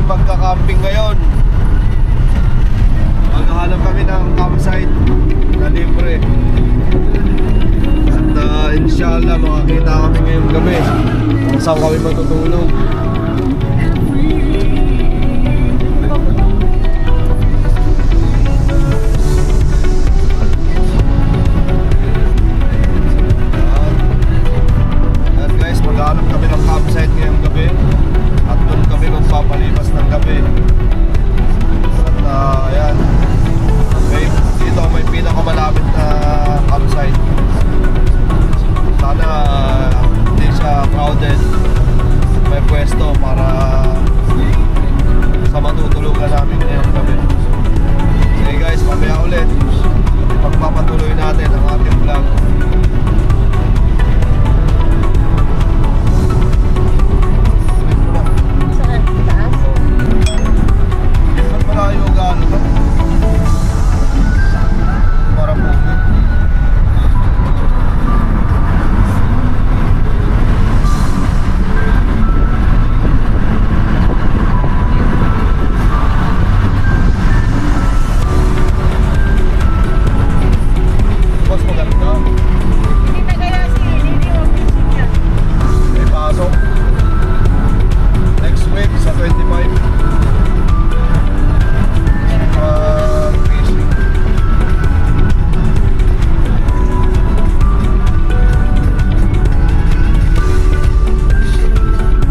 magka-camping ngayon. Maghahanap kami ng campsite na libre. At inshallah makakita kami ngayong gabi kung saan kami matutulog. Ayan guys, maghahanap kami ng campsite ngayong gabi. At doon kami magpapalipas ng gabi. At ayan, dito may pinakamalapit na campsite. Sana hindi siya crowded. May pwesto para sa matutulugan namin ngayong gabi. Sige guys, mamaya ulit pagpapatuloy natin ang ating vlog. Malayo gaano ba? Para po mas maganda. Hindi na kaya si Lily office niya. May pasok next week sa 25. Fishing.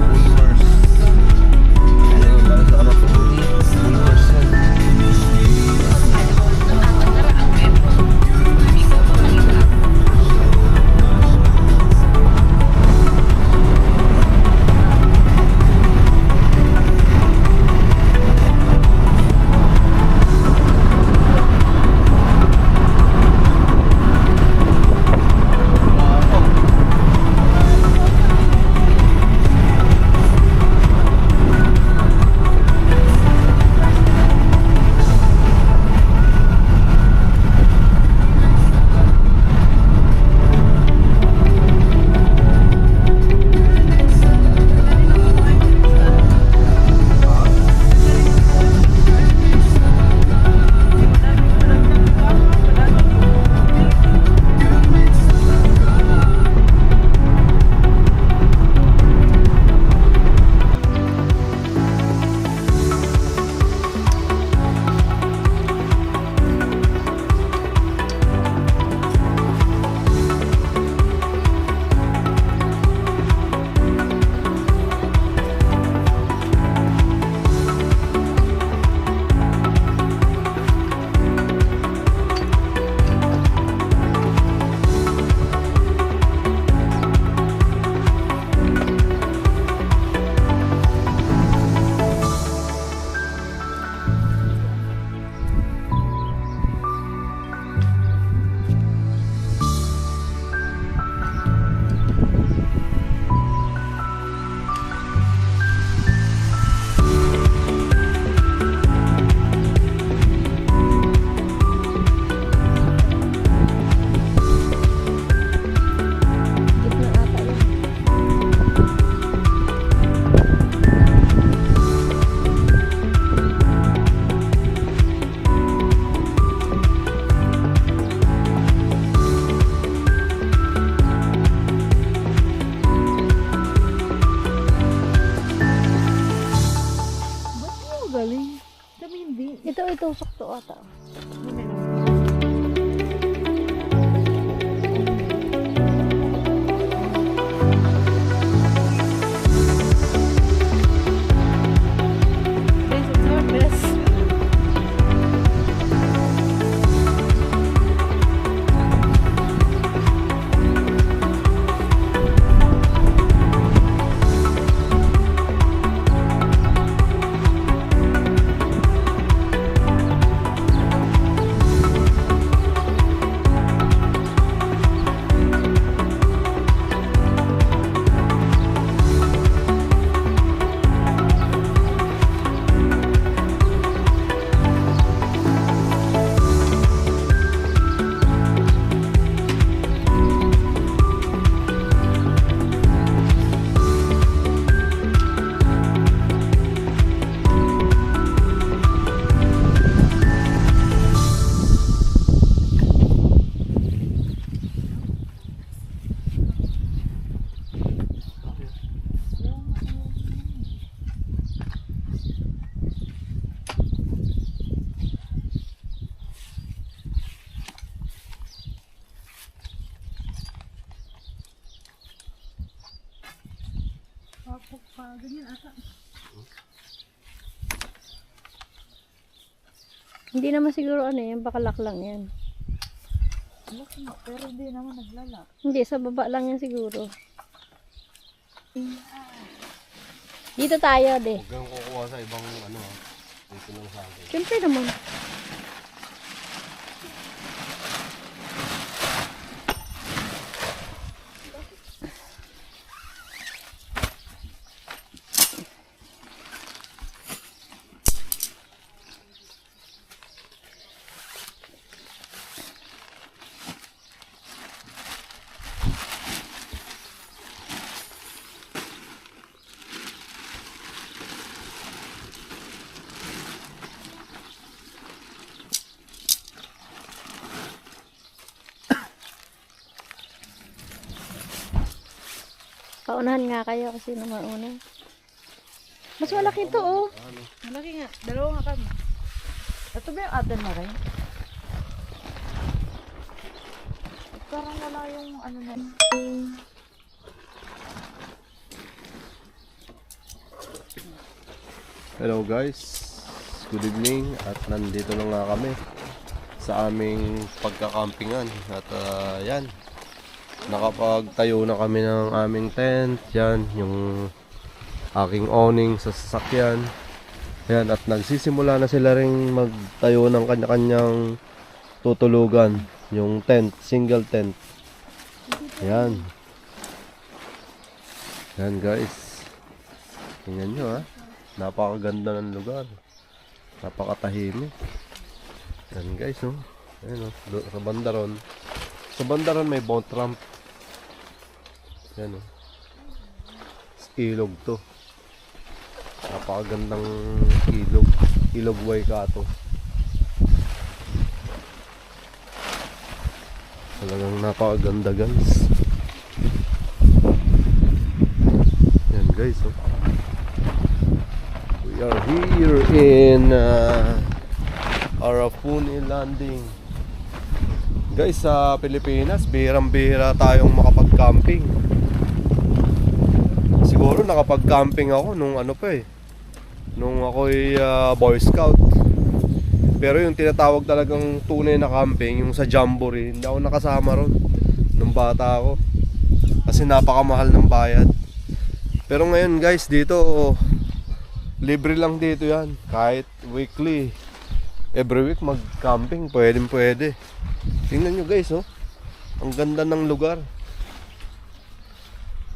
Bulmers. Ayun, para sa anak ko. Bulmers yan. Itusok to ata. Ganyan ata. Hindi naman siguro ano yan, bakalak lang yan. Pero hindi naman naglala. Hindi, sa baba lang yan siguro. Dito tayo, de. Huwag kang kukuha sa ibang ano ha. Dito lang sa akin. Siyempre naman. Paunahan nga kayo kasi naman una. Mas malaki to, oh. Malaki nga. Dalawa nga kami. Ito ba yung atin na rin? Parang wala yung ano na. Hello guys, good evening at nandito na nga kami sa aming pagkakampingan at yan, nakapagtayo na kami ng aming tent, yan yung aking awning sa sasakyan, yan, at nagsisimula na sila ring magtayo ng kanya-kanyang tutulugan, yung tent, single tent, yan yan guys, tingnan nyo ha. Napakaganda ng lugar. Napakatahimik. Yan guys, no. Ayan, no. Sa bandaron. Sa bandaron may boat ramp. Yan, no. Ilog to. Napakagandang ilog. Ilog Waikato. Talagang napakaganda guys. Yan guys, no. We are here in Arafuni Landing. Guys, sa Pilipinas, bihirang-bihira tayong makapag-camping. Siguro nakapag-camping ako nung ano pa eh. Nung ako'y Boy Scout. Pero yung tinatawag talagang tunay na camping, yung sa Jamboree, hindi ako nakasama ron nung bata ako. Kasi napakamahal ng bayad. Pero ngayon guys, dito libre lang dito yan. Kahit weekly, every week mag-camping, pwede. Tingnan nyo guys, oh. Ang ganda ng lugar.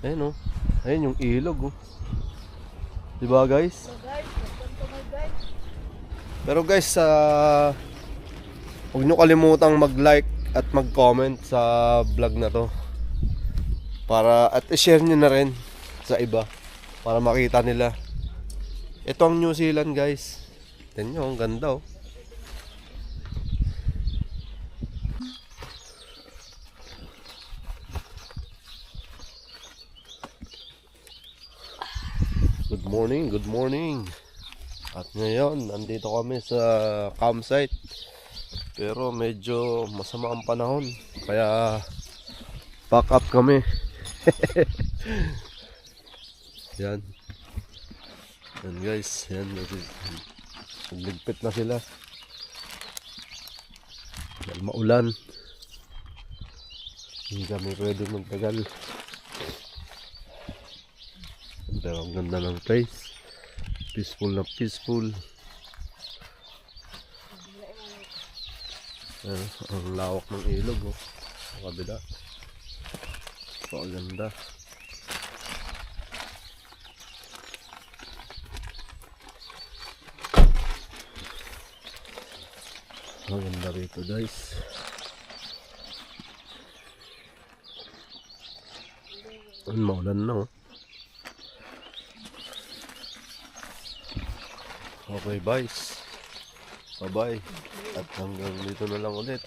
Ayun, oh. Ayun yung ilog, oh. Diba guys? So guys, welcome to my guys. Pero guys, huwag nyo kalimutang mag-like at mag-comment sa vlog na to. Para, at i-share nyo na rin sa iba. Para makita nila. Ito ang New Zealand guys. Tignan nyo, ang ganda oh. Good morning, good morning. At ngayon, nandito kami sa campsite. Pero medyo masama ang panahon. Kaya pack up kami. Yan. Yan guys, yan, nagligpit na sila dahil maulan, hindi kami pwede magtagal. Pero ang ganda ng place, peaceful na peaceful. Ang lawak ng ilog oh, sa kabila. So ang ganda. Maganda rito guys. Maulan na oh. Okay guys, bye bye. At hanggang dito na lang ulit.